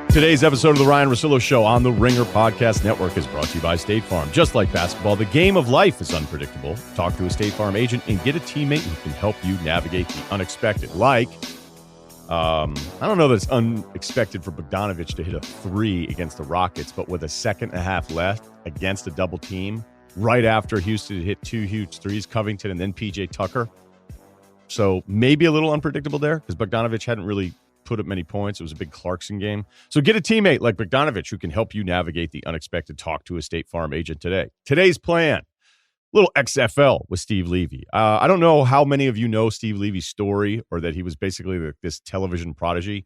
Today's episode of the Ryen Russillo Show on the Ringer Podcast Network is brought to you by State Farm. Just like basketball, the game of life is unpredictable. Talk to a State Farm agent and get a teammate who can help you navigate the unexpected. Like, I don't know that it's unexpected for Bogdanovic to hit a three against the Rockets, but with a second and a half left against a double team, right after Houston hit two huge threes, Covington and then P.J. Tucker. So maybe a little unpredictable there because Bogdanovic hadn't really put up many points. It was a big Clarkson game. So get a teammate like Bogdanovic who can help you navigate the unexpected. Talk to a State Farm agent today. Today's plan, little XFL with Steve Levy. I don't know how many of you know Steve Levy's story or that he was basically this television prodigy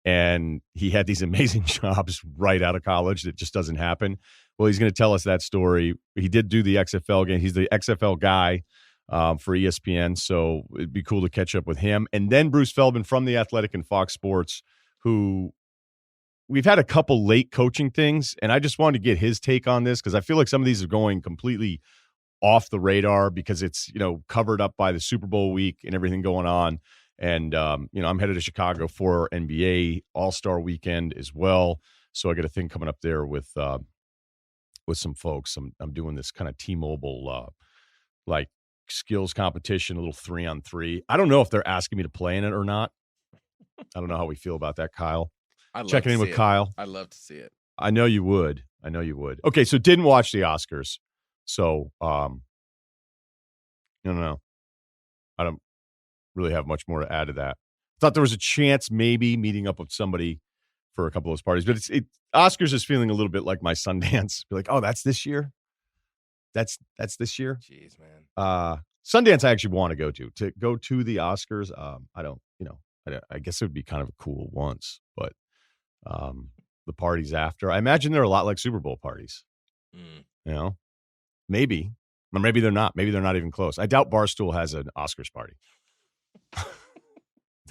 and he had these amazing jobs right out of college that just doesn't happen. Well, he's going to tell us that story. He did do the XFL game. He's the XFL guy for ESPN, so it'd be cool to catch up with him. And then Bruce Feldman from The Athletic and Fox Sports, who we've had a couple late coaching things, and I just wanted to get his take on this because I feel like some of these are going completely off the radar because it's, covered up by the Super Bowl week and everything going on. And, I'm headed to Chicago for NBA All-Star Weekend as well, so I got a thing coming up there with some folks. I'm doing this kind of T-Mobile, skills competition, a little 3-on-3. I don't know if they're asking me to play in it or not. I don't know how we feel about that, Kyle. Checking in with Kyle. I'd love to see it. I know you would. Okay, so didn't watch the Oscars. So, no. I don't really have much more to add to that. Thought there was a chance maybe meeting up with somebody for a couple of those parties, but Oscars is feeling a little bit like my Sundance. Be like, oh, that's this year? That's this year. Jeez, man. Sundance I actually want to go to the Oscars. I guess it would be kind of cool once, but the parties after, I imagine they're a lot like Super Bowl parties. Maybe, or maybe they're not. Maybe they're not even close. I doubt Barstool has an Oscars party.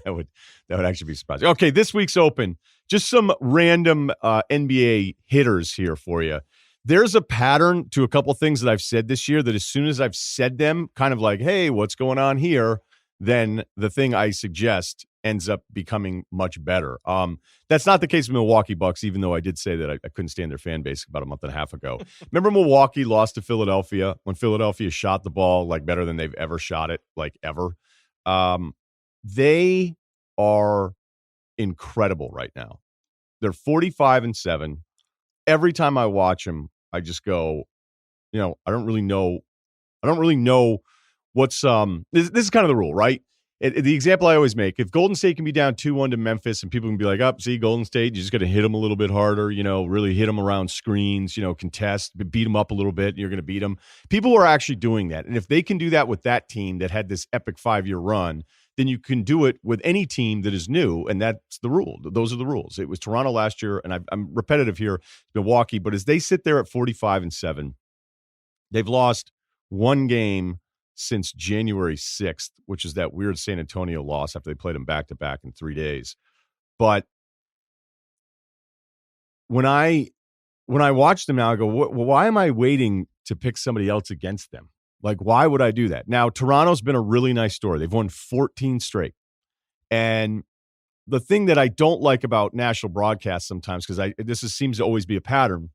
That would actually be surprising. Okay, this week's Open, just some random NBA hitters here for you. There's a pattern to a couple things that I've said this year that as soon as I've said them, kind of like, hey, what's going on here? Then the thing I suggest ends up becoming much better. That's not the case with Milwaukee Bucks, even though I did say that I couldn't stand their fan base about a month and a half ago. Remember Milwaukee lost to Philadelphia when Philadelphia shot the ball better than they've ever shot it, ever. They are incredible right now. They're 45-7. Every time I watch them, I just go, I don't really know what's this is kind of the rule, right? The example I always make, if Golden State can be down 2-1 to Memphis and people can be like, see, Golden State, you just got to hit them a little bit harder, really hit them around screens, contest, beat them up a little bit, you're going to beat them. People are actually doing that. And if they can do that with that team that had this epic 5-year run, then you can do it with any team that is new, and that's the rule. Those are the rules. It was Toronto last year, and I'm repetitive here, Milwaukee, but as they sit there at 45-7, they've lost one game since January 6th, which is that weird San Antonio loss after they played them back-to-back in 3 days. But when I watch them now, I go, why am I waiting to pick somebody else against them? Why would I do that? Now, Toronto's been a really nice story. They've won 14 straight. And the thing that I don't like about national broadcasts sometimes, because seems to always be a pattern,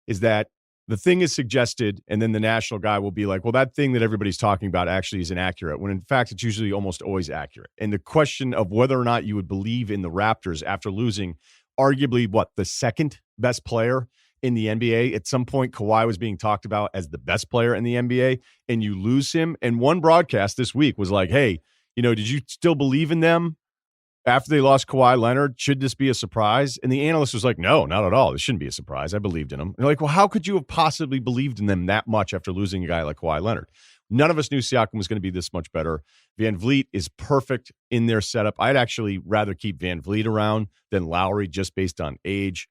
is that the thing is suggested, and then the national guy will be like, well, that thing that everybody's talking about actually is inaccurate, when in fact it's usually almost always accurate. And the question of whether or not you would believe in the Raptors after losing arguably, the second best player in the NBA. At some point, Kawhi was being talked about as the best player in the NBA, and you lose him. And one broadcast this week was like, hey, did you still believe in them after they lost Kawhi Leonard? Should this be a surprise? And the analyst was like, no, not at all. This shouldn't be a surprise. I believed in them. And they're like, well, how could you have possibly believed in them that much after losing a guy like Kawhi Leonard? None of us knew Siakam was going to be this much better. Van Vliet is perfect in their setup. I'd actually rather keep Van Vliet around than Lowry just based on age.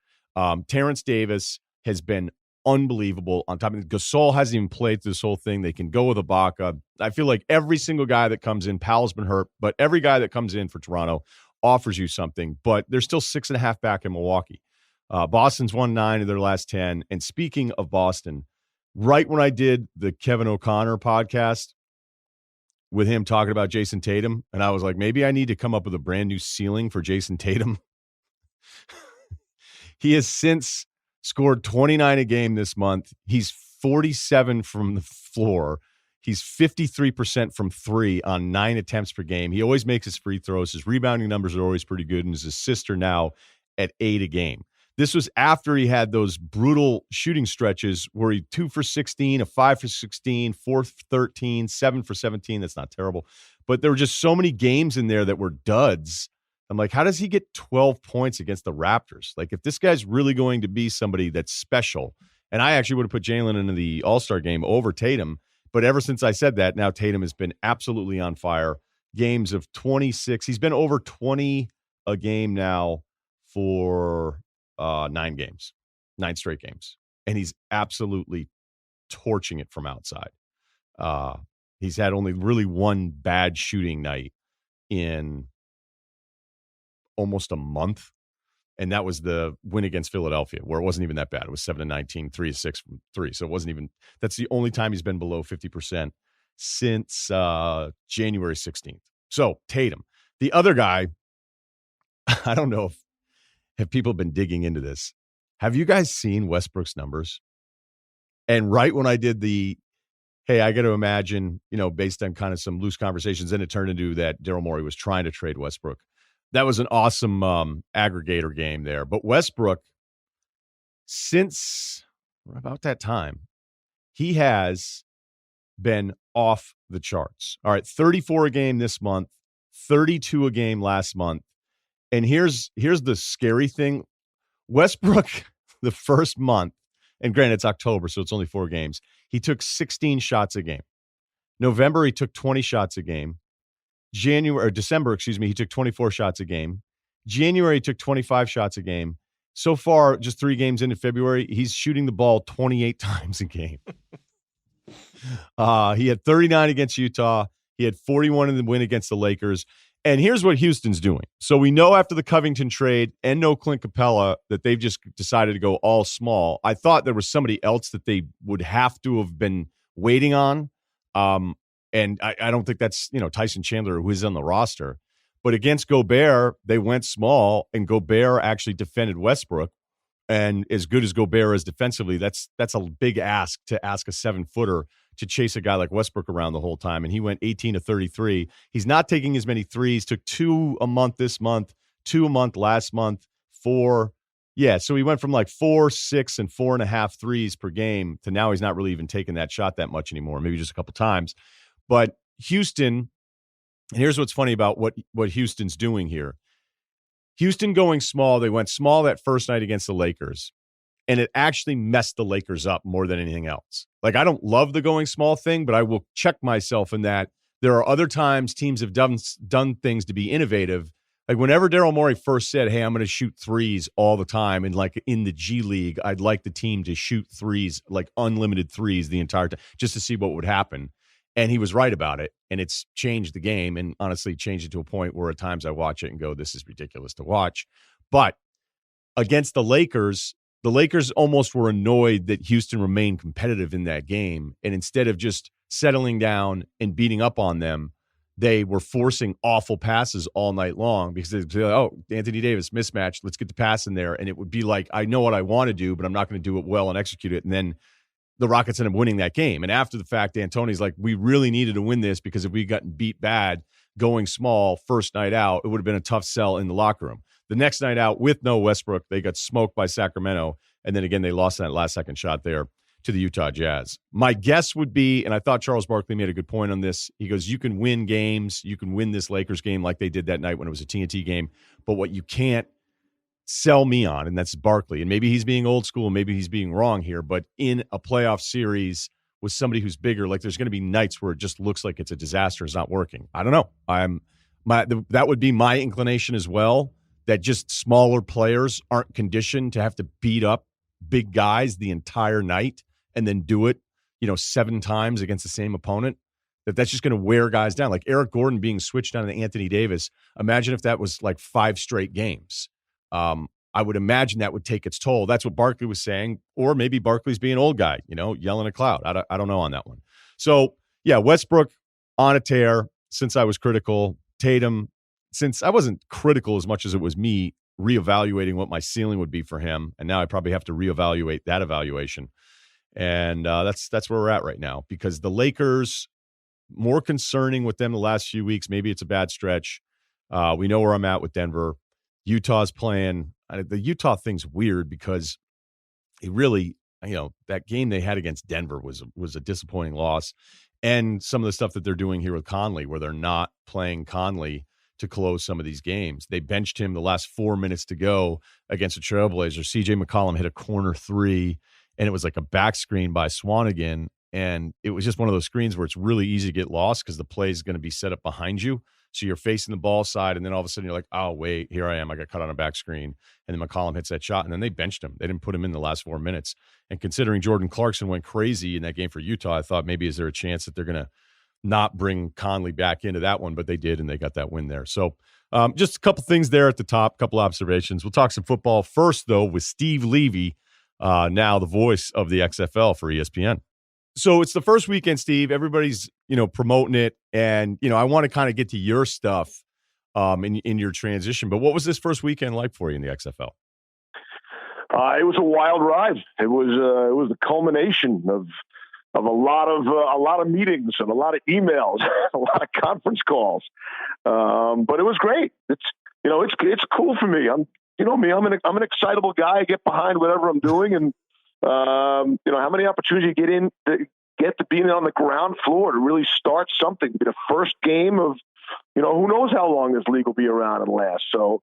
Terrence Davis has been unbelievable. On top of it, Gasol hasn't even played through this whole thing. They can go with Ibaka. I feel like every single guy that comes in, Powell's been hurt, but every guy that comes in for Toronto offers you something. But they're still 6.5 back in Milwaukee. Boston's won 9 of their last 10. And speaking of Boston, right when I did the Kevin O'Connor podcast with him talking about Jayson Tatum, and I was like, maybe I need to come up with a brand new ceiling for Jayson Tatum. He has since scored 29 a game this month. He's 47 from the floor. He's 53% from three on 9 attempts per game. He always makes his free throws. His rebounding numbers are always pretty good, and his assists are now at 8 a game. This was after he had those brutal shooting stretches where he 2 for 16, a 5 for 16, 4 for 13, 7 for 17. That's not terrible. But there were just so many games in there that were duds. I'm like, how does he get 12 points against the Raptors? Like, if this guy's really going to be somebody that's special, and I actually would have put Jalen into the All-Star game over Tatum, but ever since I said that, now Tatum has been absolutely on fire. Games of 26. He's been over 20 a game now for 9 games, 9 straight games. And he's absolutely torching it from outside. He's had only really one bad shooting night in almost a month. And that was the win against Philadelphia, where it wasn't even that bad. It was 7-19, 3-6 from 3. So it wasn't even, that's the only time he's been below 50% since January 16th. So Tatum. The other guy, I don't know if people have been digging into this. Have you guys seen Westbrook's numbers? And right when I did the, hey, I got to imagine, based on kind of some loose conversations, then it turned into that Daryl Morey was trying to trade Westbrook. That was an awesome aggregator game there. But Westbrook, since about that time, he has been off the charts. All right, 34 a game this month, 32 a game last month. And here's the scary thing. Westbrook, the first month, and granted, it's October, so it's only 4 games, he took 16 shots a game. November, he took 20 shots a game. December, he took 24 shots a game. January, he took 25 shots a game. So far, just 3 games into February, he's shooting the ball 28 times a game. He had 39 against Utah. He had 41 in the win against the Lakers. And here's what Houston's doing. So we know after the Covington trade and no Clint Capella that they've just decided to go all small. I thought there was somebody else that they would have to have been waiting on. And I don't think that's, Tyson Chandler, who is on the roster. But against Gobert, they went small, and Gobert actually defended Westbrook. And as good as Gobert is defensively, that's a big ask to ask a 7-footer to chase a guy like Westbrook around the whole time. And he went 18 to 33. He's not taking as many threes. Took 2 a month this month, 2 a month last month, 4. Yeah, so he went from like 4, 6, and 4.5 threes per game to now he's not really even taking that shot that much anymore, maybe just a couple times. But Houston, and here's what's funny about what Houston's doing here. Houston going small, they went small that first night against the Lakers, and it actually messed the Lakers up more than anything else. Like, I don't love the going small thing, but I will check myself in that there are other times teams have done things to be innovative. Like whenever Daryl Morey first said, hey, I'm going to shoot threes all the time, and like in the G League, I'd like the team to shoot threes, like unlimited threes the entire time, just to see what would happen. And he was right about it, and it's changed the game, and honestly changed it to a point where at times I watch it and go, this is ridiculous to watch. But against the Lakers almost were annoyed that Houston remained competitive in that game, and instead of just settling down and beating up on them, they were forcing awful passes all night long because they'd be like, oh, Anthony Davis mismatch, let's get the pass in there. And it would be like, I know what I want to do, but I'm not going to do it well and execute it. And then the Rockets ended up winning that game. And after the fact, D'Antoni's like, we really needed to win this because if we gotten beat bad going small first night out, it would have been a tough sell in the locker room. The next night out with no Westbrook, they got smoked by Sacramento. And then again, they lost that last second shot there to the Utah Jazz. My guess would be, and I thought Charles Barkley made a good point on this, he goes, you can win games, you can win this Lakers game like they did that night when it was a TNT game, but what you can't sell me on, and that's Barkley, and maybe he's being old school, maybe he's being wrong here, but in a playoff series with somebody who's bigger, like there's going to be nights where it just looks like it's a disaster, it's not working. I don't know. That would be my inclination as well, that just smaller players aren't conditioned to have to beat up big guys the entire night and then do it, 7 times against the same opponent, that's just going to wear guys down. Like Eric Gordon being switched on to Anthony Davis. Imagine if that was like 5 straight games. I would imagine that would take its toll. That's what Barkley was saying. Or maybe Barkley's being an old guy, yelling at cloud. I don't know on that one. So, yeah, Westbrook on a tear since I was critical. Tatum, since I wasn't critical as much as it was me reevaluating what my ceiling would be for him, and now I probably have to reevaluate that evaluation. And that's where we're at right now, because the Lakers, more concerning with them the last few weeks. Maybe it's a bad stretch. We know where I'm at with Denver. Utah's playing. The Utah thing's weird because it really, that game they had against Denver was a disappointing loss. And some of the stuff that they're doing here with Conley, where they're not playing Conley to close some of these games. They benched him the last 4 minutes to go against the Trailblazers. CJ McCollum hit a corner three, and it was like a back screen by Swanigan. And it was just one of those screens where it's really easy to get lost because the play is going to be set up behind you. So you're facing the ball side, and then all of a sudden you're like, oh, wait, here I am. I got cut on a back screen. And then McCollum hits that shot, and then they benched him. They didn't put him in the last 4 minutes. And considering Jordan Clarkson went crazy in that game for Utah, I thought maybe is there a chance that they're going to not bring Conley back into that one, but they did, and they got that win there. So just a couple things there at the top, couple observations. We'll talk some football first, though, with Steve Levy, now the voice of the XFL for ESPN. So it's the first weekend, Steve. Everybody's, promoting it. And, I want to kind of get to your stuff in your transition. But what was this first weekend like for you in the XFL? It was a wild ride. It was the culmination of a lot of meetings and a lot of emails, a lot of conference calls. But it was great. It's cool for me. I'm an excitable guy. I get behind whatever I'm doing, and how many opportunities you get to be on the ground floor to really start something, be the first game of, who knows how long this league will be around and last. So,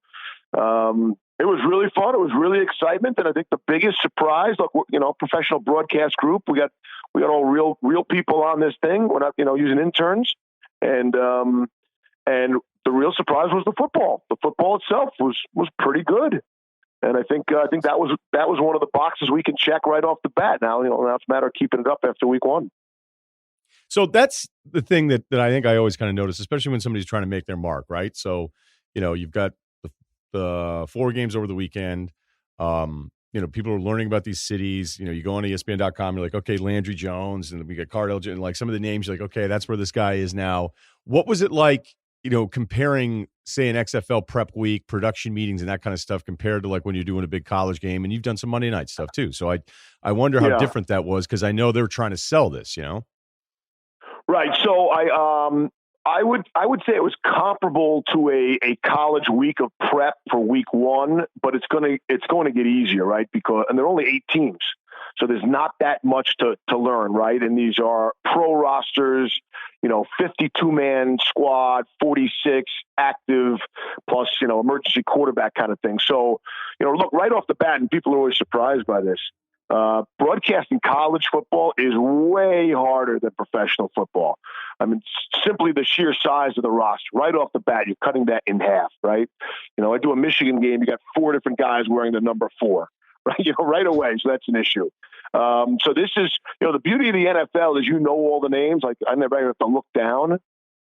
it was really fun. It was really excitement. And I think the biggest surprise, look, professional broadcast group, we got all real people on this thing. We're not, using interns, and the real surprise was the football. The football itself was pretty good. And I think that was one of the boxes we can check right off the bat. Now, now it's a matter of keeping it up after week one. So that's the thing that I think I always kind of notice, especially when somebody's trying to make their mark, right? So, you've got the 4 games over the weekend. People are learning about these cities. You go on ESPN.com, you're like, okay, Landry Jones, and we got Cardell, and like some of the names, you're like, okay, that's where this guy is now. What was it like, comparing, say, an XFL prep week, production meetings, and that kind of stuff compared to like when you're doing a big college game? And you've done some Monday night stuff too. So I wonder how different that was, because I know they're trying to sell this, Right. So I would say it was comparable to a college week of prep for week one, but it's going to get easier, right? And there are only 8 teams. So there's not that much to learn, right? And these are pro rosters, 52-man squad, 46 active, plus, emergency quarterback kind of thing. So, look, right off the bat, and people are always surprised by this, broadcasting college football is way harder than professional football. I mean, simply the sheer size of the roster. Right off the bat, you're cutting that in half, right? I do a Michigan game, you got 4 different guys wearing the number 4. Right, right away. So that's an issue. So this is, the beauty of the NFL is all the names. Like I never have to look down,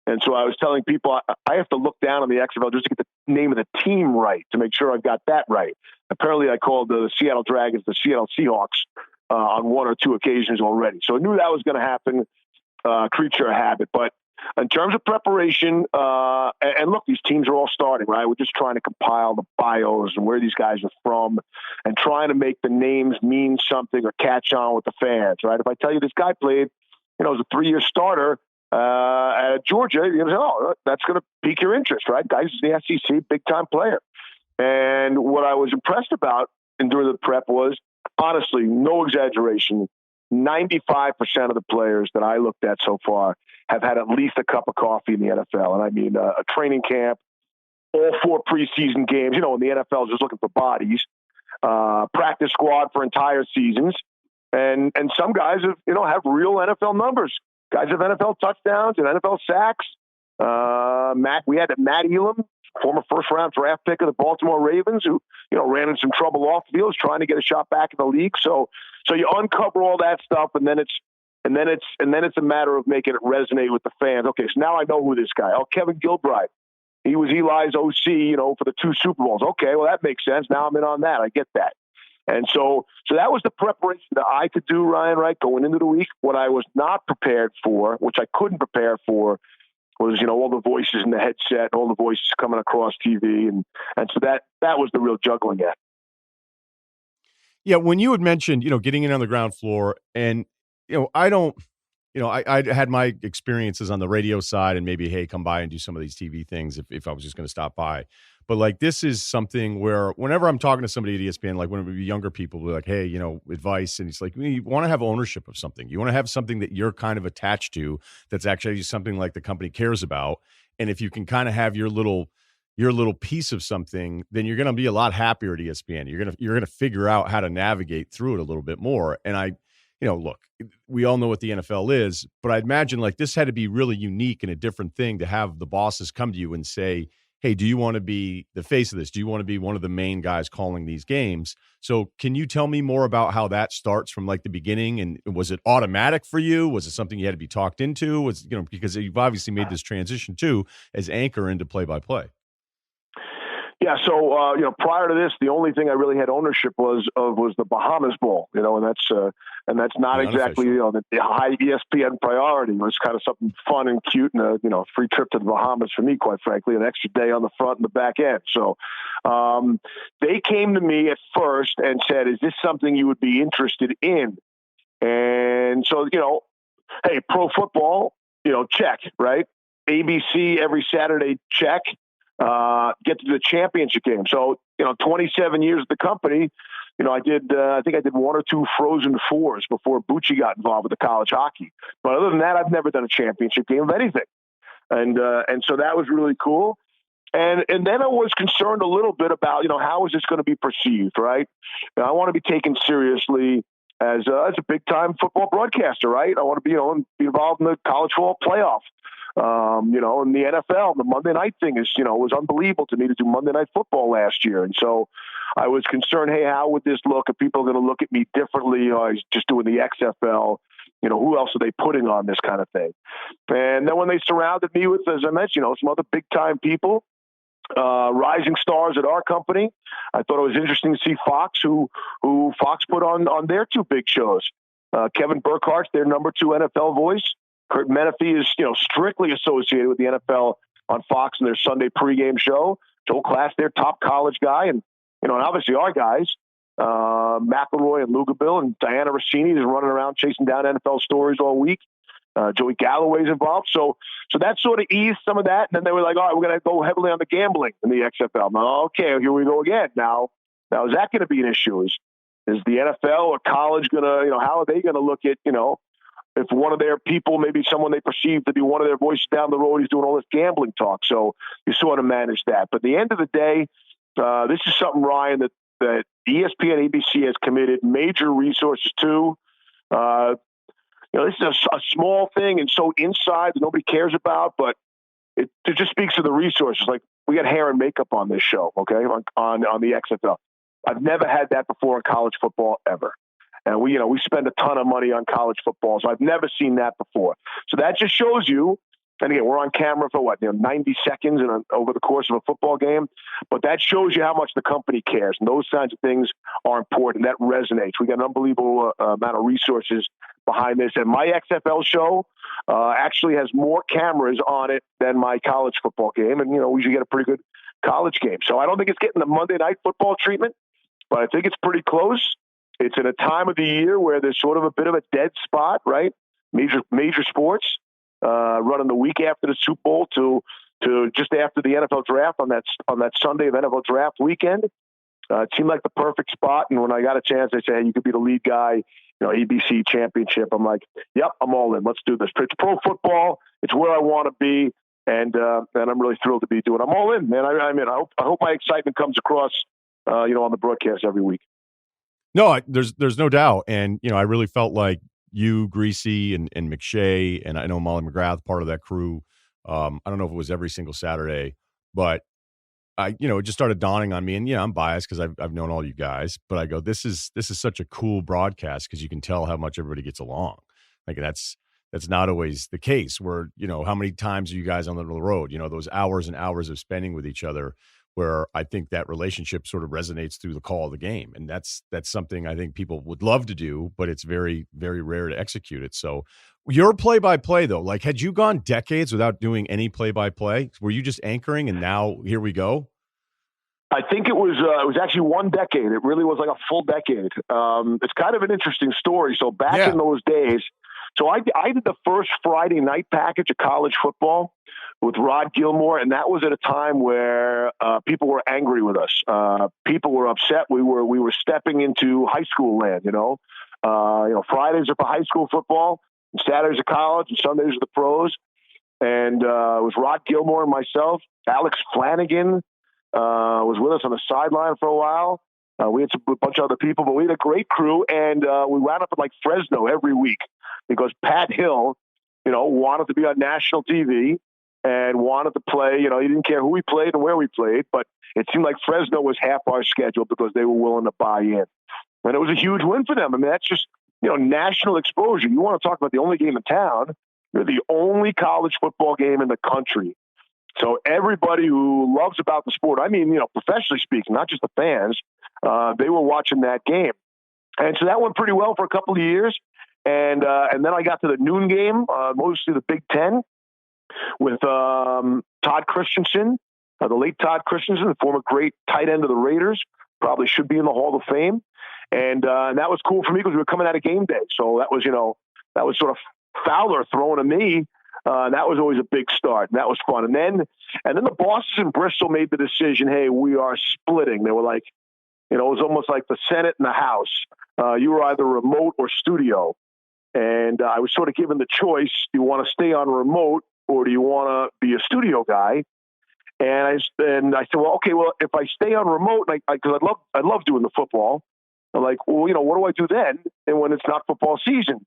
and so I was telling people I have to look down on the XFL just to get the name of the team right to make sure I've got that right. Apparently, I called the Seattle Dragons the Seattle Seahawks on 1 or 2 occasions already. So I knew that was going to happen. Creature of habit, but in terms of preparation, and look, these teams are all starting, right? We're just trying to compile the bios and where these guys are from and trying to make the names mean something or catch on with the fans, right? If I tell you this guy played, as a 3-year starter at Georgia, you're going to say, oh, that's going to pique your interest, right? Guys in the SEC, big-time player. And what I was impressed about during the prep was, honestly, no exaggeration, 95% of the players that I looked at so far have had at least a cup of coffee in the NFL. And I mean, a training camp, all 4 preseason games, when the NFL is just looking for bodies, practice squad for entire seasons. And some guys have real NFL numbers. Guys have NFL touchdowns and NFL sacks. We had Matt Elam, former first-round draft pick of the Baltimore Ravens, who ran into some trouble off the field, trying to get a shot back in the league. So you uncover all that stuff, and then it's a matter of making it resonate with the fans. Okay, so now I know who this guy. Oh, Kevin Gilbride, he was Eli's OC, for the 2 Super Bowls. Okay, well that makes sense. Now I'm in on that. I get that. And so that was the preparation that I could do, Ryan. Right, going into the week. What I was not prepared for, which I couldn't prepare for, was, all the voices in the headset and all the voices coming across TV. And so that was the real juggling act. Yeah. When you had mentioned, getting in on the ground floor and, I don't, I had my experiences on the radio side and maybe, hey, come by and do some of these TV things if I was just going to stop by. But like, this is something where whenever I'm talking to somebody at ESPN, like when it would be younger people, be like, hey, advice. And it's like, you want to have ownership of something. You want to have something that you're kind of attached to that's actually something like the company cares about. And if you can kind of have your little piece of something, then you're going to be a lot happier at ESPN. You're going to figure out how to navigate through it a little bit more. And look, we all know what the NFL is, but I'd imagine like this had to be really unique and a different thing to have the bosses come to you and say, hey, do you want to be the face of this? Do you want to be one of the main guys calling these games? So can you tell me more about how that starts from like the beginning? And was it automatic for you? Was it something you had to be talked into? Because you've obviously made this transition too as anchor into play-by-play. Yeah, so prior to this, the only thing I really had ownership was the Bahamas Bowl, and that's not exactly the high ESPN priority. It was kind of something fun and cute, and a free trip to the Bahamas for me, quite frankly, an extra day on the front and the back end. So they came to me at first and said, "Is this something you would be interested in?" And so hey, pro football, check, right? ABC every Saturday, check. Get to the championship game. So, 27 years at the company, I think I did one or two Frozen Fours before Bucci got involved with the college hockey. But other than that, I've never done a championship game of anything. And so that was really cool. And then I was concerned a little bit about, how is this going to be perceived, right? I want to be taken seriously as a big time football broadcaster, right? I want to be, be involved in the college football playoff. In the NFL, the Monday night thing is, was unbelievable to me to do Monday Night Football last year. And so I was concerned, hey, how would this look? Are people going to look at me differently? Or he's just doing the XFL? Who else are they putting on this kind of thing? And then when they surrounded me with, as I mentioned, some other big time people, rising stars at our company, I thought it was interesting to see Fox, who Fox put on their two big shows. Kevin Burkhart's their number 2 NFL voice. Kurt Menefee is, strictly associated with the NFL on Fox and their Sunday pregame show. Joel Klass, their top college guy, and and obviously our guys, McElroy and Lugabill and Diana Rossini is running around chasing down NFL stories all week. Joey Galloway's involved, so that sort of eased some of that. And then they were like, all right, we're going to go heavily on the gambling in the XFL. Now, okay, here we go again. Now is that going to be an issue? Is the NFL or college going to, how are they going to look at, if one of their people, maybe someone they perceive to be one of their voices down the road, he's doing all this gambling talk. So you sort of manage that. But at the end of the day, this is something, Ryan, that ESPN, ABC has committed major resources to. This is a small thing and so inside that nobody cares about, but it just speaks to the resources. Like we got hair and makeup on this show, okay, on the XFL. I've never had that before in college football ever. And we spend a ton of money on college football, so I've never seen that before. So that just shows you, and again, we're on camera for 90 seconds over the course of a football game, but that shows you how much the company cares. And those kinds of things are important. That resonates. We got an unbelievable amount of resources behind this. And my XFL show actually has more cameras on it than my college football game. And, we usually get a pretty good college game. So I don't think it's getting the Monday Night Football treatment, but I think it's pretty close. It's in a time of the year where there's sort of a bit of a dead spot, right? Major sports running the week after the Super Bowl to just after the NFL draft on that Sunday of NFL draft weekend. It seemed like the perfect spot. And when I got a chance, they said, hey, you could be the lead guy, ABC championship. I'm like, yep, I'm all in. Let's do this. It's pro football. It's where I want to be. And I'm really thrilled to be doing it. I'm all in, man. I hope my excitement comes across, on the broadcast every week. No, there's no doubt. And, I really felt like you, Greasy, and McShay, and I know Molly McGrath, part of that crew. I don't know if it was every single Saturday, but it just started dawning on me. And, I'm biased because I've known all you guys, but I go, this is such a cool broadcast because you can tell how much everybody gets along. Like that's not always the case where, how many times are you guys on the road, those hours and hours of spending with each other where I think that relationship sort of resonates through the call of the game. And that's something I think people would love to do, but it's very, very rare to execute it. So your play-by-play, though, like, had you gone decades without doing any play-by-play? Were you just anchoring and now here we go? I think it was actually 1 decade. It really was like a full decade. It's kind of an interesting story. So back in those days, so I did the first Friday night package of college football with Rod Gilmore, and that was at a time where people were angry with us. People were upset. We were stepping into high school land. Fridays are for high school football, and Saturdays are college, and Sundays are the pros. And it was Rod Gilmore and myself. Alex Flanagan was with us on the sideline for a while. We had a bunch of other people, but we had a great crew, and we wound up at like Fresno every week because Pat Hill, wanted to be on national TV and wanted to play. He didn't care who we played and where we played, but it seemed like Fresno was half our schedule because they were willing to buy in. And it was a huge win for them. I mean, that's just, national exposure. You want to talk about the only game in town. You're the only college football game in the country. So everybody who loves about the sport, I mean, professionally speaking, not just the fans, they were watching that game. And so that went pretty well for a couple of years. And then I got to the noon game, mostly the Big Ten, with Todd Christensen, the late Todd Christensen, the former great tight end of the Raiders, probably should be in the Hall of Fame. And that was cool for me because we were coming out of game day. So that was, that was sort of Fowler throwing to me. That was always a big start. And that was fun. And then the bosses in Bristol made the decision, hey, we are splitting. They were like, it was almost like the Senate and the House. You were either remote or studio. And I was sort of given the choice, do you want to stay on remote or do you want to be a studio guy? And I said, well, okay, well, if I stay on remote, because I love doing the football. I'm like, well, what do I do then? And when it's not football season?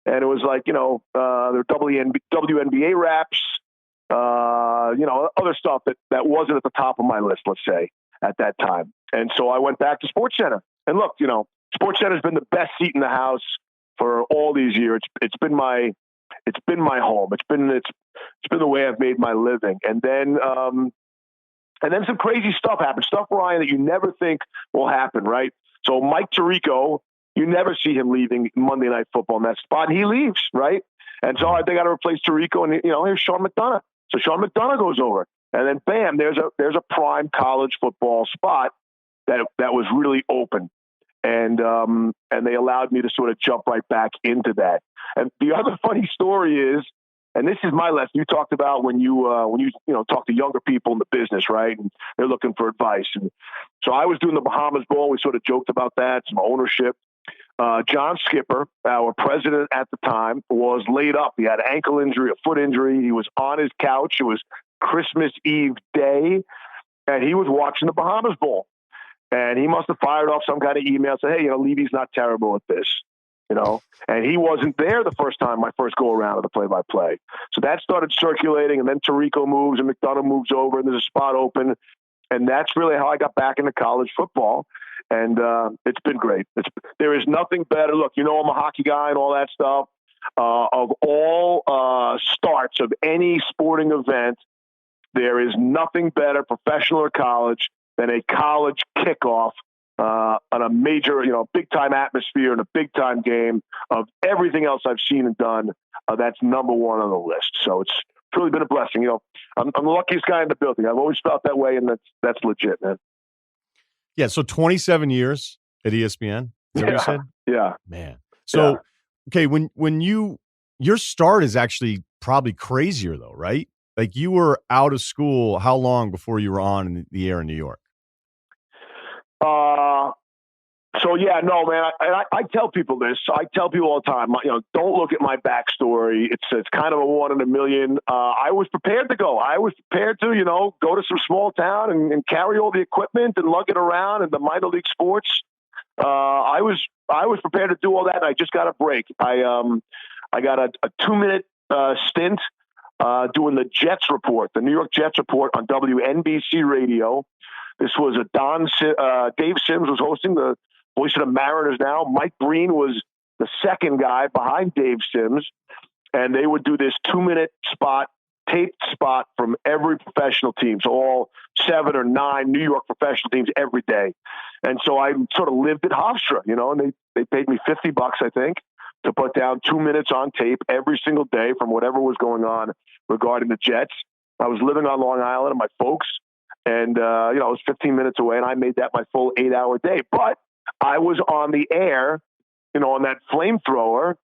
And it was like, there are WNBA raps, other stuff that wasn't at the top of my list, let's say, at that time. And so I went back to SportsCenter. And look, SportsCenter's been the best seat in the house for all these years. It's been my home. It's been the way I've made my living. And then some crazy stuff happened. Stuff, Ryan, that you never think will happen, right? So Mike Tirico, you never see him leaving Monday Night Football in that spot. And he leaves, right? And so they got to replace Tirico, and here's Sean McDonough. So Sean McDonough goes over, and then bam, there's a prime college football spot that was really open, and they allowed me to sort of jump right back into that. And the other funny story is, and this is my lesson, you talked about when you talk to younger people in the business, right? And they're looking for advice. And so I was doing the Bahamas Bowl. We sort of joked about that, some ownership. John Skipper, our president at the time, was laid up. He had an ankle injury, a foot injury. He was on his couch. It was Christmas Eve day, and he was watching the Bahamas Bowl. And he must have fired off some kind of email, said, hey, Levy's not terrible at this, And he wasn't there the first time, my first go-around of the play-by-play. So that started circulating, and then Tirico moves, and McDonough moves over, and there's a spot open. And that's really how I got back into college football. And it's been great. There is nothing better. Look, I'm a hockey guy and all that stuff. Of all starts of any sporting event, there is nothing better, professional or college, than a college kickoff on a major, big-time atmosphere and a big-time game. Of everything else I've seen and done, that's number one on the list. So it's really been a blessing. I'm the luckiest guy in the building. I've always felt that way, and that's legit, man. Yeah, so 27 years at ESPN. Is that what you said? Yeah. Man. So, okay, when your start is actually probably crazier though, right? Like you were out of school how long before you were on the air in New York? So yeah, no, man. I tell people this. I tell people all the time. Don't look at my backstory. It's kind of a 1 in a million. I was prepared to go. I was prepared to go to some small town and carry all the equipment and lug it around in the minor league sports. I was prepared to do all that. And I just got a break. I got a 2-minute stint doing the Jets report, the New York Jets report on WNBC radio. This was Dave Sims was hosting, the voice of the Mariners now. Mike Breen was the second guy behind Dave Sims, and they would do this 2-minute spot taped spot from every professional team. So all 7 or 9 New York professional teams every day. And so I sort of lived at Hofstra, and they paid me $50, I think, to put down 2 minutes on tape every single day from whatever was going on regarding the Jets. I was living on Long Island with my folks, and, I was 15 minutes away, and I made that my full 8-hour day. But I was on the air, on that flamethrower,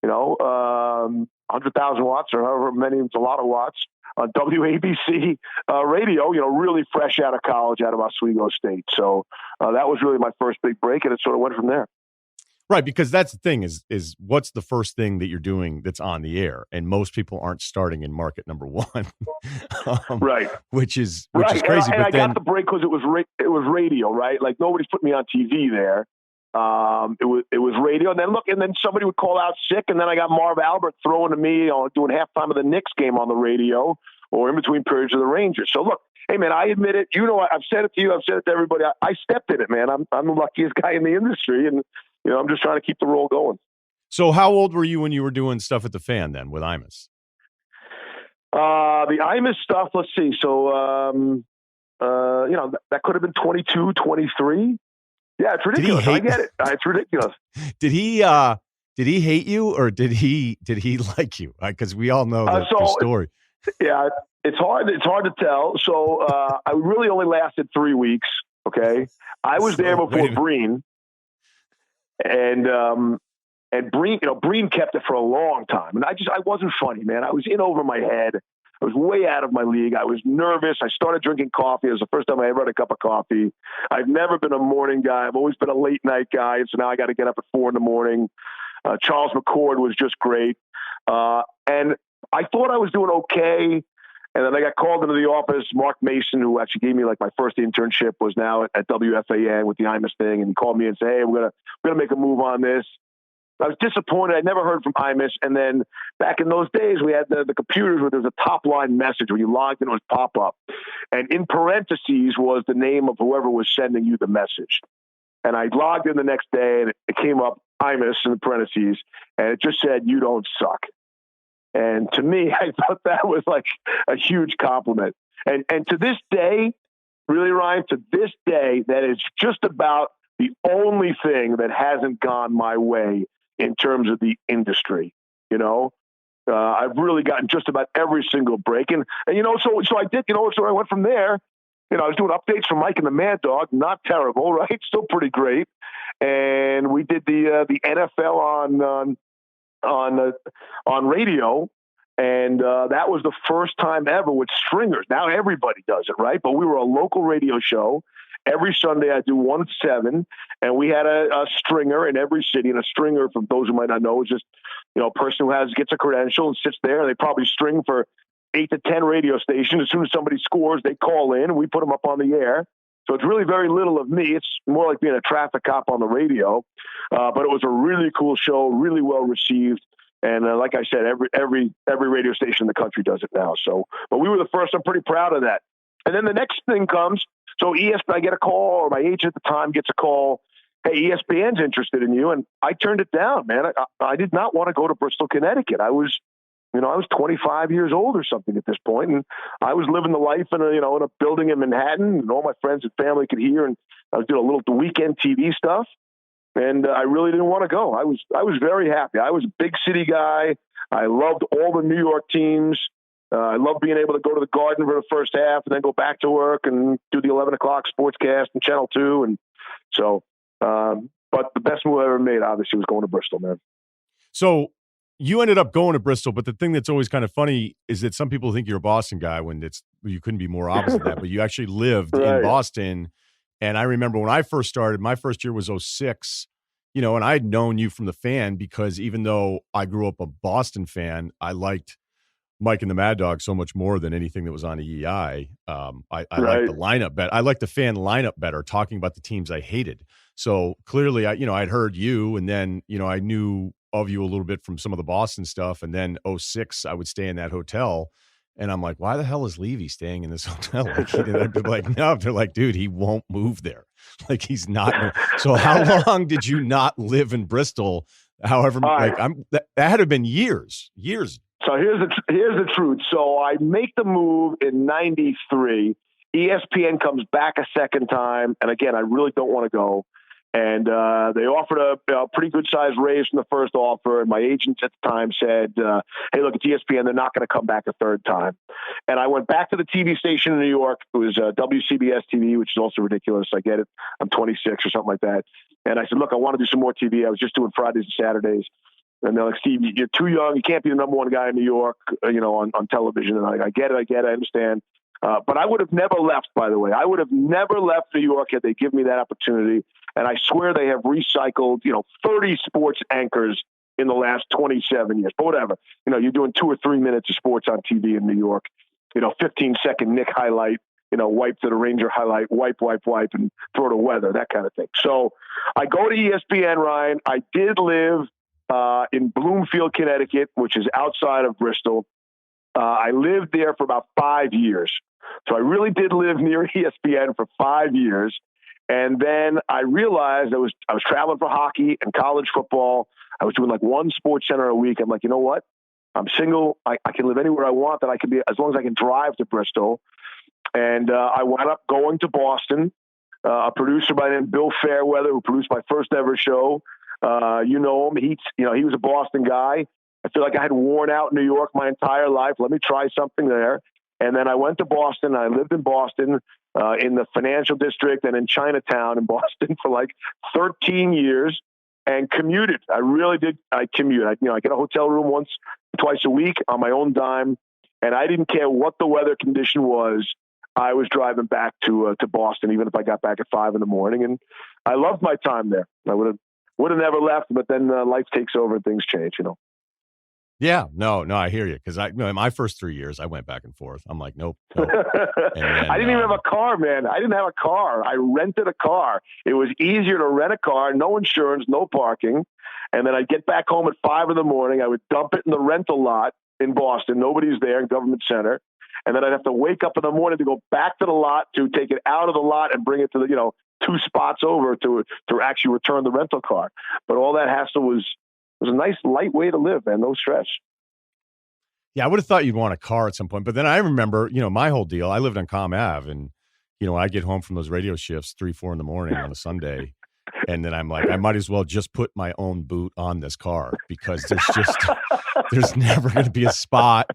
100,000 watts or however many, it's a lot of watts, on WABC radio, really fresh out of college, out of Oswego State. So that was really my first big break, and it sort of went from there. Right, because that's the thing is what's the first thing that you're doing that's on the air, and most people aren't starting in market number 1, right? Which is right. crazy. And but I then, got the break because it was radio, right? Like nobody's put me on TV there. It was radio, and then somebody would call out sick, and then I got Marv Albert throwing to me doing halftime of the Knicks game on the radio or in between periods of the Rangers. So look, hey man, I admit it. I've said it to you. I've said it to everybody. I stepped in it, man. I'm the luckiest guy in the industry, and I'm just trying to keep the roll going. So how old were you when you were doing stuff at the Fan then with Imus? The Imus stuff, let's see. So, that could have been 22, 23. Yeah, it's ridiculous. I get it. It's ridiculous. Did he hate you or did he like you? Because we all know the story. Yeah, it's hard to tell. So I really only lasted 3 weeks. Okay. I was there before Breen. And Breen, Breen kept it for a long time. And I wasn't funny, man. I was in over my head. I was way out of my league. I was nervous. I started drinking coffee. It was the first time I ever had a cup of coffee. I've never been a morning guy. I've always been a late night guy. So now I got to get up at 4 a.m. Charles McCord was just great. And I thought I was doing okay. And then I got called into the office. Mark Mason, who actually gave me like my first internship, was now at WFAN with the Imus thing. And he called me and said, hey, we're going to make a move on this. I was disappointed. I never heard from Imus. And then back in those days, we had the computers where there was a top line message when you logged in, it would pop up. And in parentheses was the name of whoever was sending you the message. And I logged in the next day and it came up Imus in the parentheses and it just said, you don't suck. And to me, I thought that was like a huge compliment. And to this day, really, Ryan, to this day, that is just about the only thing that hasn't gone my way in terms of the industry. I've really gotten just about every single break. And so I did, so I went from there. I was doing updates from Mike and the Mad Dog, not terrible, right? Still pretty great. And we did the NFL on radio. And that was the first time ever with stringers. Now everybody does it, right? But we were a local radio show. Every Sunday I do 1 to 7, and we had a stringer in every city. And a stringer, for those who might not know, is just a person who gets a credential and sits there. And they probably string for 8 to 10 radio stations. As soon as somebody scores, they call in, and we put them up on the air. So it's really very little of me. It's more like being a traffic cop on the radio. But it was a really cool show, really well received. And like I said, every radio station in the country does it now. So, but we were the first. I'm pretty proud of that. And then the next thing comes. So ESPN, I get a call, or my agent at the time gets a call. Hey, ESPN's interested in you, and I turned it down, man. I did not want to go to Bristol, Connecticut. I was 25 years old or something at this point, and I was living the life in a building in Manhattan, and all my friends and family could hear. And I was doing a little weekend TV stuff, and I really didn't want to go. I was very happy. I was a big city guy. I loved all the New York teams. I love being able to go to the Garden for the first half and then go back to work and do the 11 o'clock sportscast and Channel 2. And so, but the best move I ever made, obviously, was going to Bristol, man. So you ended up going to Bristol, but the thing that's always kind of funny is that some people think you're a Boston guy when you couldn't be more opposite of that, but you actually lived in Boston. And I remember when I first started, my first year was 2006, and I had known you from the Fan because even though I grew up a Boston fan, I liked Mike and the Mad Dog so much more than anything that was on EEI. I like the lineup better. I like the Fan lineup better, talking about the teams I hated. So clearly, I'd heard you, and then I knew of you a little bit from some of the Boston stuff. And then 2006, I would stay in that hotel, and I'm like, why the hell is Levy staying in this hotel? No, they're like, dude, he won't move there. Like he's not. So how long did you not live in Bristol? However, that had to have been years. So here's the truth. So I make the move in '93. ESPN comes back a second time, and again, I really don't want to go. And they offered a pretty good-sized raise from the first offer. And my agents at the time said, hey, look, it's ESPN. They're not going to come back a third time. And I went back to the TV station in New York. It was WCBS TV, which is also ridiculous. I get it. I'm 26 or something like that. And I said, look, I want to do some more TV. I was just doing Fridays and Saturdays. And they're like, Steve, you're too young. You can't be the number one guy in New York, on television. And I get it. I understand. But I would have never left, by the way. I would have never left New York had they given me that opportunity. And I swear they have recycled, 30 sports anchors in the last 27 years. But whatever. You're doing 2 or 3 minutes of sports on TV in New York. 15-second Nick highlight, wipe to the Ranger highlight, wipe, and throw to weather, that kind of thing. So I go to ESPN, Ryan. I did live in Bloomfield, Connecticut, which is outside of Bristol. I lived there for about 5 years. So I really did live near ESPN for 5 years. And then I realized I was traveling for hockey and college football. I was doing like one sports center a week. I'm like, you know what? I'm single. I can live anywhere I want. That I can be, as long as I can drive to Bristol. And I wound up going to Boston. A producer by the name of Bill Fairweather, who produced my first ever show. You know him. He was a Boston guy. I feel like I had worn out New York my entire life. Let me try something there. And then I went to Boston. I lived in Boston, in the financial district and in Chinatown in Boston for like 13 years and commuted. I really did. I commute. I get a hotel room once, twice a week on my own dime. And I didn't care what the weather condition was. I was driving back to Boston, even if I got back at 5 a.m. And I loved my time there. I would have never left, but then life takes over and things change, Yeah, no, I hear you. Because my first 3 years, I went back and forth. I'm like, nope. And then, I didn't even have a car, man. I didn't have a car. I rented a car. It was easier to rent a car, no insurance, no parking. And then I'd get back home at 5 a.m. I would dump it in the rental lot in Boston. Nobody's there in Government Center. And then I'd have to wake up in the morning to go back to the lot to take it out of the lot and bring it to the, 2 spots over to actually return the rental car. But all that hassle was a nice light way to live, man. No stress. Yeah, I would have thought you'd want a car at some point. But then I remember, my whole deal. I lived on Comm Ave, and, when I get home from those radio shifts 3, 4 in the morning on a Sunday, and then I'm like, I might as well just put my own boot on this car because there's never going to be a spot.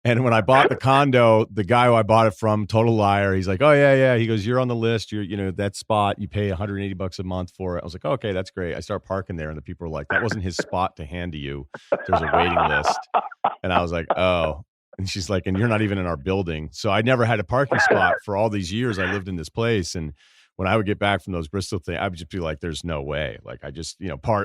And when I bought the condo, the guy who I bought it from, total liar. He's like, oh, yeah. He goes, you're on the list. You're, that spot, you pay $180 a month for it. I was like, okay, that's great. I start parking there, and the people are like, that wasn't his spot to hand to you. There's a waiting list. And I was like, oh. And she's like, and you're not even in our building. So I never had a parking spot for all these years I lived in this place. And when I would get back from those Bristol things, I would just be like, there's no way. Like I just,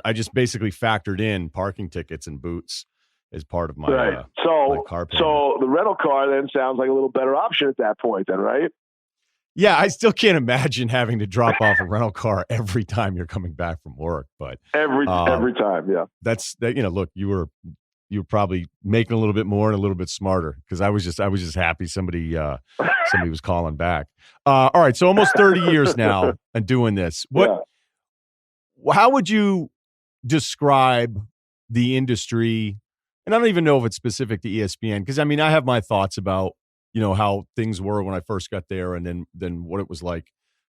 I just basically factored in parking tickets and boots as part of my, right. My car payment. So the rental car then sounds like a little better option at that point then, right? Yeah, I still can't imagine having to drop off a rental car every time you're coming back from work, but every time, yeah. That's that. Look, you were probably making a little bit more and a little bit smarter because I was just happy somebody was calling back. All right, so almost 30 years now and doing this. How would you describe the industry? And I don't even know if it's specific to ESPN because I have my thoughts about how things were when I first got there and then what it was like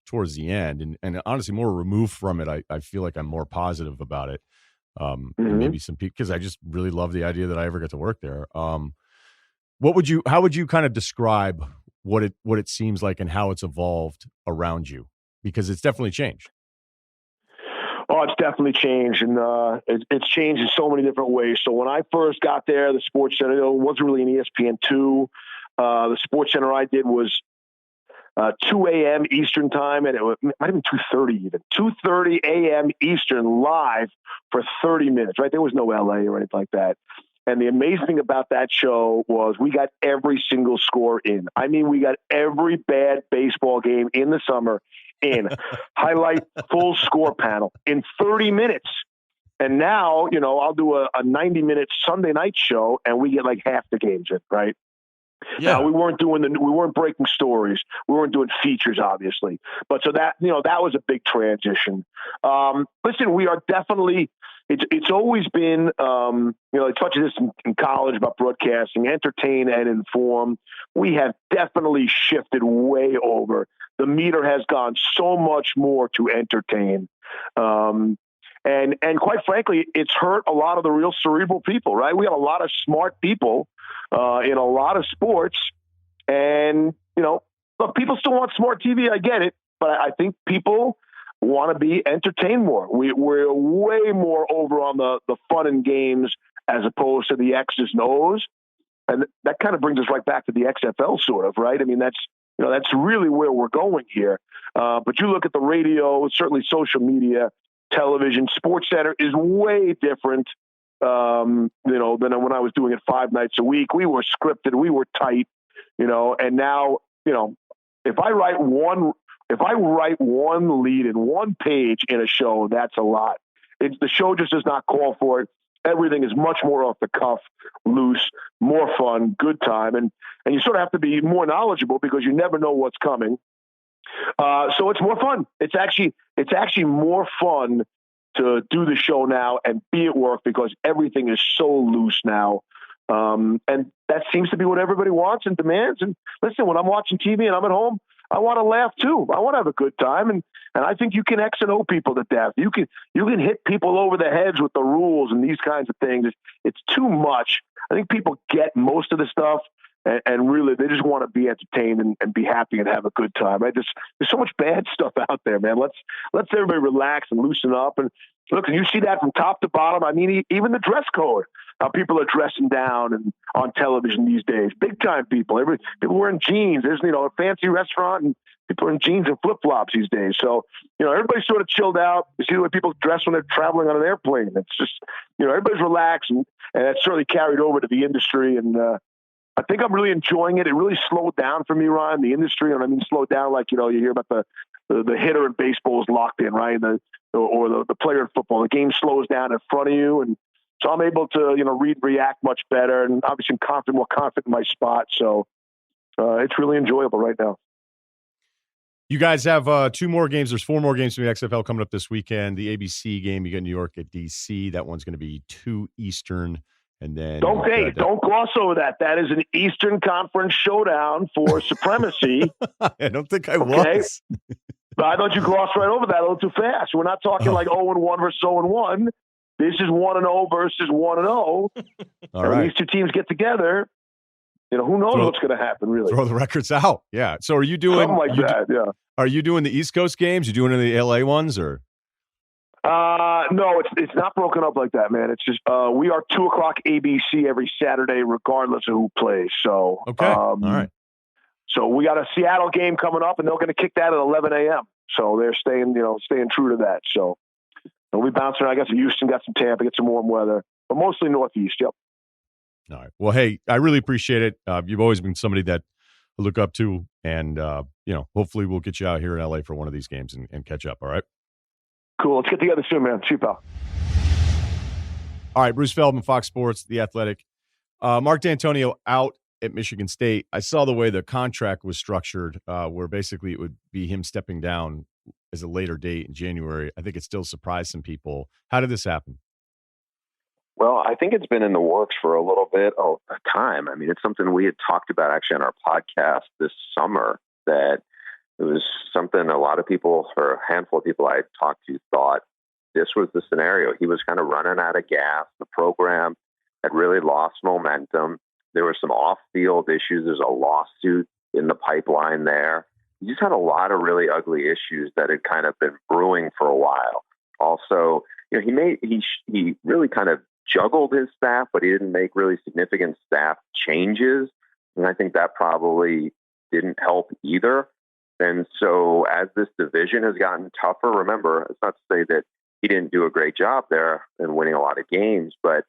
towards the end and honestly more removed from it. I feel like I'm more positive about it. And maybe some people because I just really love the idea that I ever get to work there. How would you kind of describe what it seems like and how it's evolved around you? Because it's definitely changed. Oh, it's definitely changed, and it's changed in so many different ways. So when I first got there, the Sports Center wasn't really an ESPN2. The Sports Center I did was 2 a.m. Eastern time, and it might have been 2:30 even. 2:30 a.m. Eastern live for 30 minutes, right? There was no LA or anything like that. And the amazing thing about that show was we got every single score in. We got every bad baseball game in the summer in. Highlight full score panel in 30 minutes. And now, I'll do a 90-minute Sunday night show, and we get like half the games in, right? Yeah. Now, we weren't breaking stories. We weren't doing features, obviously. But so that, that was a big transition. Listen, we are definitely, it's always been, I taught you this in college about broadcasting, entertain and inform. We have definitely shifted way over. The meter has gone so much more to entertain. And quite frankly, it's hurt a lot of the real cerebral people, right? We have a lot of smart people in a lot of sports. And, look, people still want smart TV. I get it. But I think people want to be entertained more. We're way more over on the fun and games as opposed to the X's and O's. And that kind of brings us right back to the XFL sort of, right? I mean, that's really where we're going here. But you look at the radio, certainly social media, television, SportsCenter is way different, than when I was doing it 5 nights a week. We were scripted, we were tight, and now, if I write one lead in one page in a show, that's a lot. The show just does not call for it. Everything is much more off the cuff, loose, more fun, good time. And you sort of have to be more knowledgeable because you never know what's coming. So it's more fun. It's actually more fun to do the show now and be at work because everything is so loose now. And that seems to be what everybody wants and demands. And listen, when I'm watching TV and I'm at home, I want to laugh too. I want to have a good time. And I think you can X and O people to death. You can hit people over the heads with the rules and these kinds of things. It's too much. I think people get most of the stuff and really they just want to be entertained and be happy and have a good time. Right? There's so much bad stuff out there, man. Let's everybody relax and loosen up. And look, you see that from top to bottom. I mean, even the dress code, how people are dressing down and on television these days. Big time people. People wearing jeans. There's a fancy restaurant and people are in jeans and flip flops these days. So everybody's sort of chilled out. You see the way people dress when they're traveling on an airplane. It's just everybody's relaxed and that's certainly carried over to the industry. And I think I'm really enjoying it. It really slowed down for me, Ryan. The industry, and I mean slowed down like you hear about the hitter in baseball is locked in, right? Or the player in football. The game slows down in front of you, and so I'm able to react much better, and obviously I'm more confident in my spot. So it's really enjoyable right now. You guys have 2 more games. There's 4 more games from the XFL coming up this weekend. The ABC game, you got New York at DC. That one's going to be 2 Eastern. And then don't gloss over that. That is an Eastern Conference showdown for supremacy. I don't think I was. But I thought you glossed right over that a little too fast. We're not talking like 0-1 versus 0-1. This is 1-0 versus 1-0. All right. These 2 teams get together. Who knows what's going to happen, really. Throw the records out. Yeah. So are you doing something like that? Yeah. Are you doing the East Coast games? You doing any of the LA ones or? No, it's not broken up like that, man. It's just we are 2:00 ABC every Saturday, regardless of who plays. So okay, all right. So we got a Seattle game coming up, and they're going to kick that at 11 a.m. So they're staying true to that. So we'll be bouncing around. I guess Houston got some Tampa, get some warm weather, but mostly Northeast. Yep. All right. Well, hey, I really appreciate it. You've always been somebody that I look up to, and hopefully we'll get you out here in LA for one of these games and catch up. All right. Cool. Let's get together soon, man. See you, pal. All right. Bruce Feldman, Fox Sports, The Athletic. Mark Dantonio out at Michigan State. I saw the way the contract was structured, where basically it would be him stepping down as a later date in January. I think it still surprised some people. How did this happen? Well, I think it's been in the works for a little bit of time. I mean, it's something we had talked about actually on our podcast this summer, that it was something a lot of people, or a handful of people I had talked to, thought this was the scenario. He was kind of running out of gas. The program had really lost momentum. There were some off-field issues. There's a lawsuit in the pipeline there. He just had a lot of really ugly issues that had kind of been brewing for a while. Also, he really kind of juggled his staff, but he didn't make really significant staff changes. And I think that probably didn't help either. And so as this division has gotten tougher, remember, it's not to say that he didn't do a great job there and winning a lot of games, but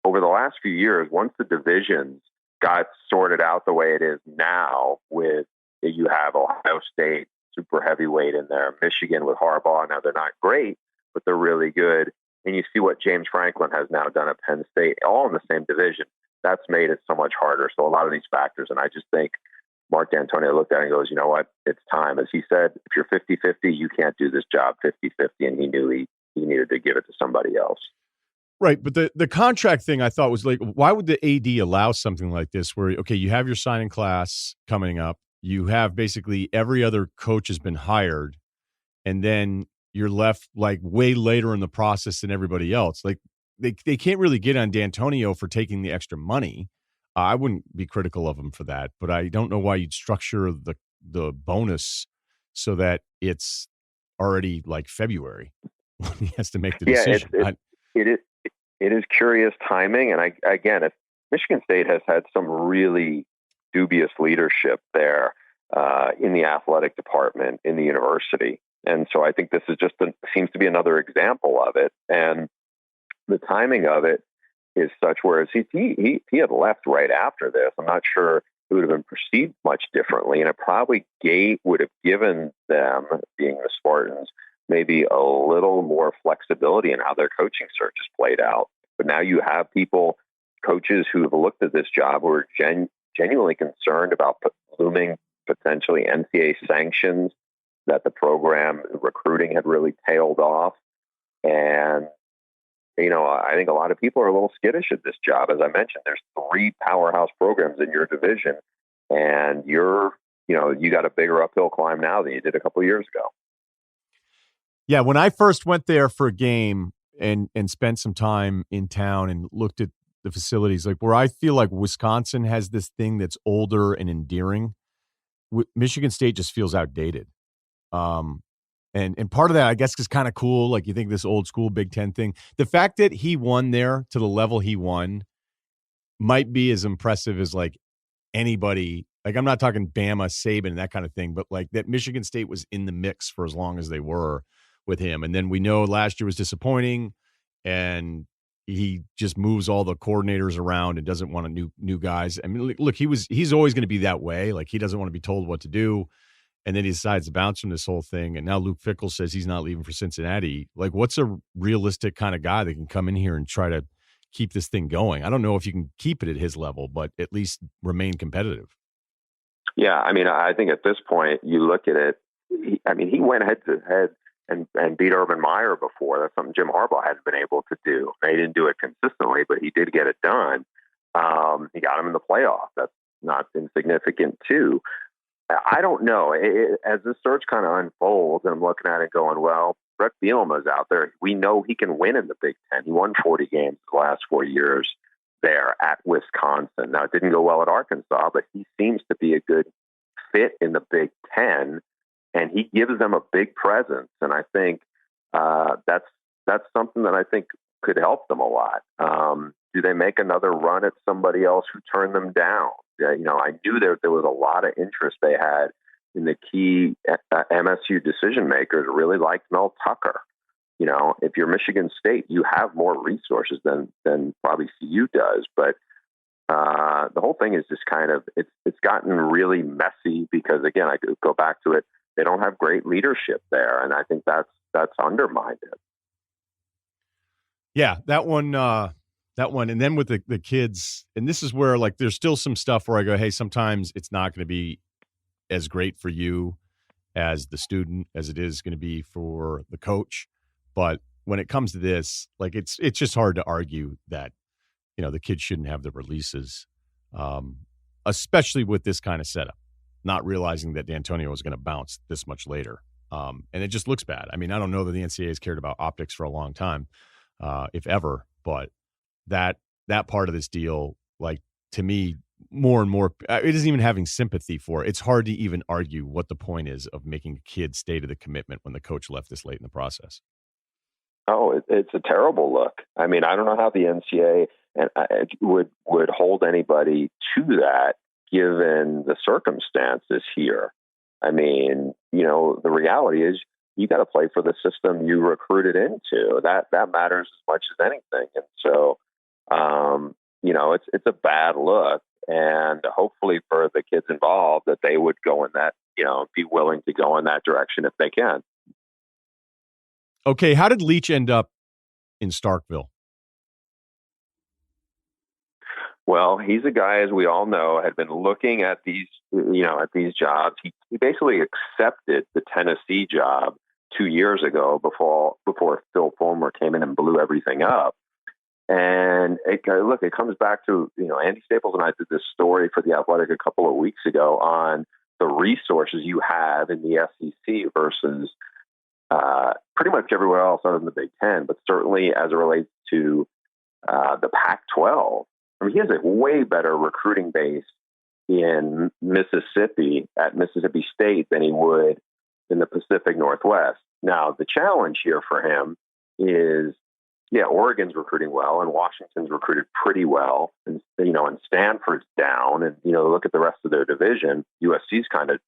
over the last few years, once the divisions got sorted out the way it is now, with you have Ohio State, super heavyweight in there, Michigan with Harbaugh. Now they're not great, but they're really good. And you see what James Franklin has now done at Penn State, all in the same division. That's made it so much harder. So a lot of these factors, and I just think Mark Dantonio looked at it and goes, you know what, it's time. As he said, if you're 50-50, you can't do this job 50-50. And he knew he needed to give it to somebody else. Right, but the contract thing I thought was like, why would the AD allow something like this where, okay, you have your signing class coming up, you have basically every other coach has been hired, and then you're left like way later in the process than everybody else. Like they can't really get on Dantonio for taking the extra money. I wouldn't be critical of him for that, but I don't know why you'd structure the bonus so that it's already like February when he has to make the decision. It is curious timing. And again, if Michigan State has had some really dubious leadership there in the athletic department in the university. And so I think this is seems to be another example of it. And the timing of it is such, whereas he had left right after this. I'm not sure it would have been perceived much differently. And it probably would have given them, being the Spartans, maybe a little more flexibility in how their coaching search is played out. But now you have coaches who have looked at this job who are genuinely concerned about looming potentially NCAA sanctions, that the program recruiting had really tailed off. And, I think a lot of people are a little skittish at this job. As I mentioned, there's 3 powerhouse programs in your division, and you got a bigger uphill climb now than you did a couple of years ago. Yeah, when I first went there for a game and spent some time in town and looked at the facilities, like where I feel like Wisconsin has this thing that's older and endearing, Michigan State just feels outdated. And part of that, I guess, is kind of cool. Like you think this old school Big Ten thing. The fact that he won there to the level he won might be as impressive as like anybody. Like I'm not talking Bama, Saban, that kind of thing, but like that Michigan State was in the mix for as long as they were with him. And then we know last year was disappointing, and he just moves all the coordinators around and doesn't want new guys. I mean, look, he's always going to be that way. Like he doesn't want to be told what to do. And then he decides to bounce from this whole thing. And now Luke Fickell says he's not leaving for Cincinnati. Like, what's a realistic kind of guy that can come in here and try to keep this thing going? I don't know if you can keep it at his level, but at least remain competitive. Yeah, I mean, I think at this point, you look at it, he went head to head and beat Urban Meyer before. That's something Jim Harbaugh hadn't been able to do. He didn't do it consistently, but he did get it done. He got him in the playoff. That's not insignificant, too. I don't know. As the search kind of unfolds, and I'm looking at it going, well, Brett Bielema's out there. We know he can win in the Big Ten. He won 40 games the last 4 years there at Wisconsin. Now, it didn't go well at Arkansas, but he seems to be a good fit in the Big Ten, and he gives them a big presence. And I think that's something that I think could help them a lot. Do they make another run at somebody else who turned them down? I knew there was a lot of interest they had in the key MSU decision makers. Really liked Mel Tucker. If you're Michigan State, you have more resources than probably CU does. But the whole thing is just kind of it's gotten really messy because, again, I go back to it. They don't have great leadership there, and I think that's undermined it. Yeah, that one, and then with the kids, and this is where like there's still some stuff where I go, hey, sometimes it's not going to be as great for you as the student as it is going to be for the coach. But when it comes to this, like it's just hard to argue that the kids shouldn't have the releases, especially with this kind of setup. Not realizing that Dantonio was going to bounce this much later, and it just looks bad. I mean, I don't know that the NCAA has cared about optics for a long time, if ever, but that part of this deal, like to me, more and more, it isn't even having sympathy for. It's hard to even argue what the point is of making a kid stay to the commitment when the coach left this late in the process. Oh, it's a terrible look. I mean, I don't know how the NCAA would hold anybody to that given the circumstances here. I mean, the reality is you got to play for the system you recruited into. That matters as much as anything. And so, it's a bad look. And hopefully for the kids involved that they would go in that, be willing to go in that direction if they can. Okay, how did Leach end up in Starkville? Well, he's a guy, as we all know, had been looking at these, at these jobs. He basically accepted the Tennessee job 2 years ago before Phil Fulmer came in and blew everything up. And it comes back to, Andy Staples and I did this story for The Athletic a couple of weeks ago on the resources you have in the SEC versus pretty much everywhere else other than the Big Ten, but certainly as it relates to the Pac-12. I mean, he has a way better recruiting base in Mississippi at Mississippi State than he would in the Pacific Northwest. Now, the challenge here for him is, Oregon's recruiting well and Washington's recruited pretty well. And Stanford's down and, look at the rest of their division. USC's kind of,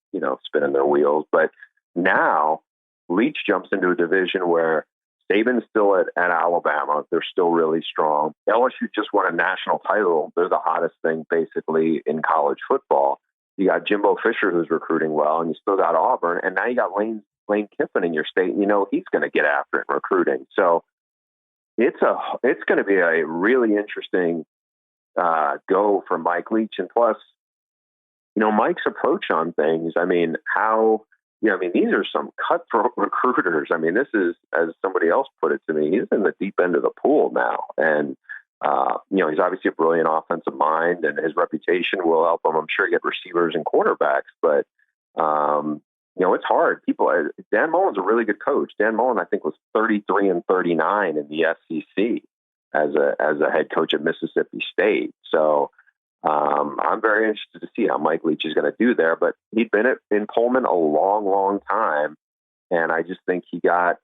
spinning their wheels. But now Leach jumps into a division where Saban's still at Alabama. They're still really strong. LSU just won a national title. They're the hottest thing basically in college football. You got Jimbo Fisher, who's recruiting well, and you still got Auburn. And now you got Lane Kiffin in your state. He's going to get after it in recruiting. So it's going to be a really interesting go for Mike Leach. And plus, Mike's approach on things. I mean, these are some cutthroat recruiters. I mean, this is, as somebody else put it to me, he's in the deep end of the pool now. And, he's obviously a brilliant offensive mind, and his reputation will help him, I'm sure, get receivers and quarterbacks. But, it's hard. Dan Mullen's a really good coach. Dan Mullen, I think, was 33-39 in the SEC as a head coach at Mississippi State. So, I'm very interested to see how Mike Leach is going to do there, but he'd been in Pullman a long, long time. And I just think he got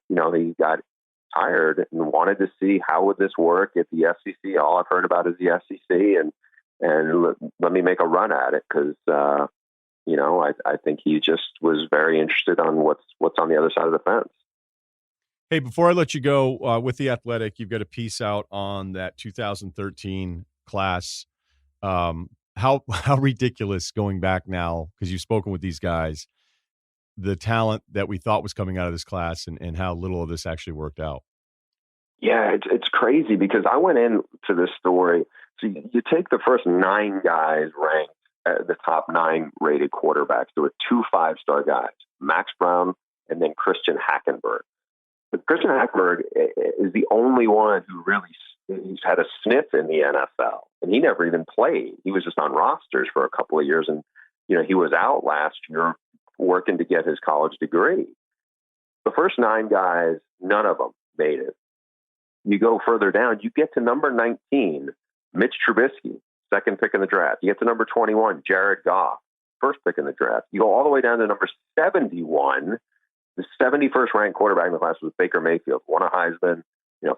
tired and wanted to see how would this work at the SEC. All I've heard about is the SEC and let me make a run at it. Cause, I think he just was very interested on what's on the other side of the fence. Hey, before I let you go with The Athletic, you've got a piece out on that 2013 class. How ridiculous, going back now, because you've spoken with these guys, the talent that we thought was coming out of this class and how little of this actually worked out. Yeah, it's crazy because I went into this story. So you take the first 9 guys ranked the top 9 rated quarterbacks. There were 2 5-star guys, Max Brown and then Christian Hackenberg. But Christian Hackenberg is the only one who really he's had a sniff in the NFL, and he never even played. He was just on rosters for a couple of years, and he was out last year working to get his college degree. The first 9 guys, none of them made it. You go further down, you get to number 19, Mitch Trubisky, second pick in the draft. You get to number 21, Jared Goff, first pick in the draft. You go all the way down to number 71. The 71st ranked quarterback in the class was Baker Mayfield, won a Heisman,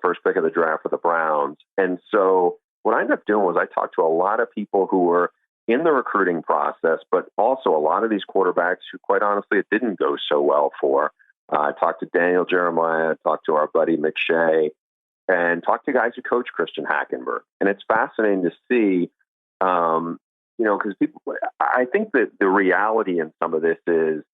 first pick of the draft for the Browns. And so what I ended up doing was I talked to a lot of people who were in the recruiting process, but also a lot of these quarterbacks who, quite honestly, it didn't go so well for. I talked to Daniel Jeremiah, talked to our buddy McShay, and talked to guys who coach Christian Hackenberg. And it's fascinating to see, because I think that the reality in some of this is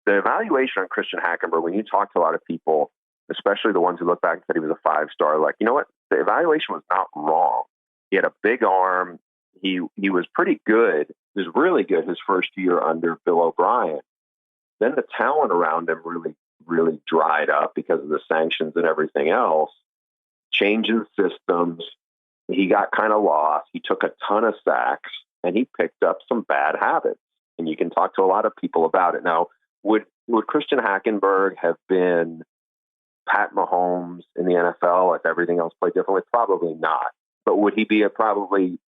the evaluation on Christian Hackenberg, when you talk to a lot of people, especially the ones who look back and said he was a 5-star, like, you know what? The evaluation was not wrong. He had a big arm. He was pretty good. He was really good his first year under Bill O'Brien. Then the talent around him really, really dried up because of the sanctions and everything else. Changing systems. He got kind of lost. He took a ton of sacks, and he picked up some bad habits. And you can talk to a lot of people about it. Now, would Christian Hackenberg have been Pat Mahomes in the NFL if everything else played differently? Probably not. But would he be probably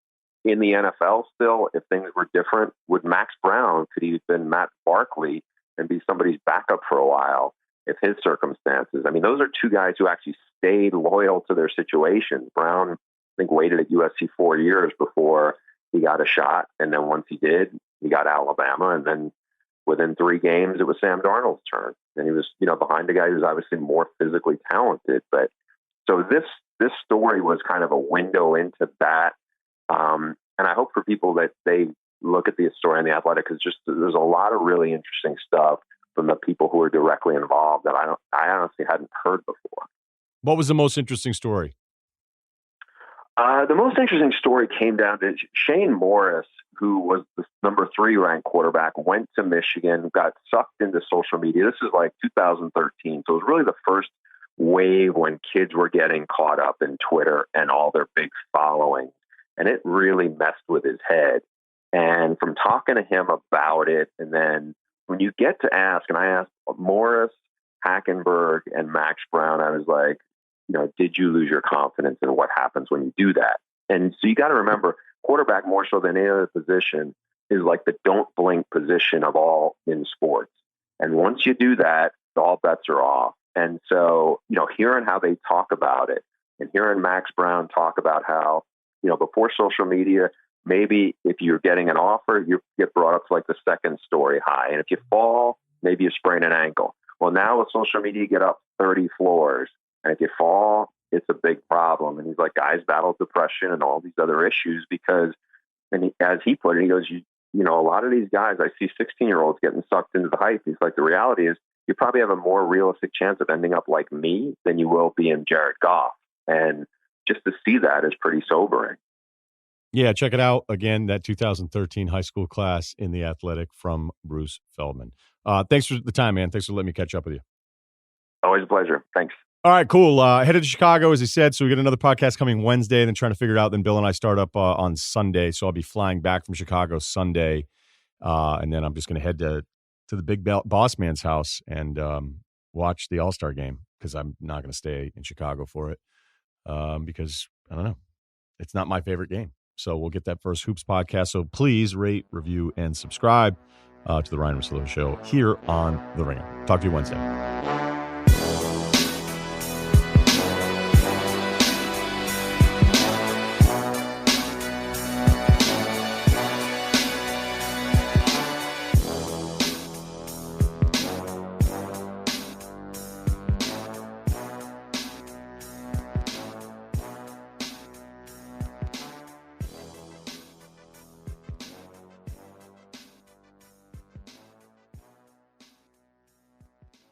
in the NFL still if things were different? Would Max Brown, could he have been Matt Barkley and be somebody's backup for a while if his circumstances? I mean, those are 2 guys who actually stayed loyal to their situation. Brown, I think, waited at USC 4 years before he got a shot. And then once he did, he got Alabama. And then within 3 games, it was Sam Darnold's turn. And he was, behind a guy who's obviously more physically talented. But so this story was kind of a window into that. And I hope for people that they look at the story in The Athletic, because just there's a lot of really interesting stuff from the people who are directly involved that I honestly hadn't heard before. What was the most interesting story? The most interesting story came down to Shane Morris, who was the number 3 ranked quarterback, went to Michigan, got sucked into social media. This is like 2013. So it was really the first wave when kids were getting caught up in Twitter and all their big following. And it really messed with his head. And from talking to him about it, and then when you get to ask, and I asked Morris, Hackenberg, and Max Brown, I was like, did you lose your confidence in what happens when you do that? And so you got to remember, quarterback, more so than any other position, is like the don't blink position of all in sports. And once you do that, all bets are off. And so, hearing how they talk about it and hearing Max Brown talk about how, before social media, maybe if you're getting an offer, you get brought up to like the second story high. And if you fall, maybe you sprain an ankle. Well, now with social media, you get up 30 floors. And if you fall, it's a big problem. And he's like, guys battle depression and all these other issues because, as he put it, he goes, a lot of these guys, I see 16-year-olds getting sucked into the hype. He's like, the reality is you probably have a more realistic chance of ending up like me than you will being Jared Goff. And just to see that is pretty sobering. Yeah, check it out. Again, that 2013 high school class in The Athletic from Bruce Feldman. Thanks for the time, man. Thanks for letting me catch up with you. Always a pleasure. Thanks. All right, cool. Headed to Chicago, as I said, so we get another podcast coming Wednesday, and then trying to figure it out. Then Bill and I start up on Sunday, so I'll be flying back from Chicago Sunday, and then I'm just going to head to the big boss man's house and watch the All-Star game because I'm not going to stay in Chicago for it because, I don't know, it's not my favorite game. So we'll get that first Hoops podcast. So please rate, review, and subscribe to the Ryen Russillo Show here on The Ringer. Talk to you Wednesday.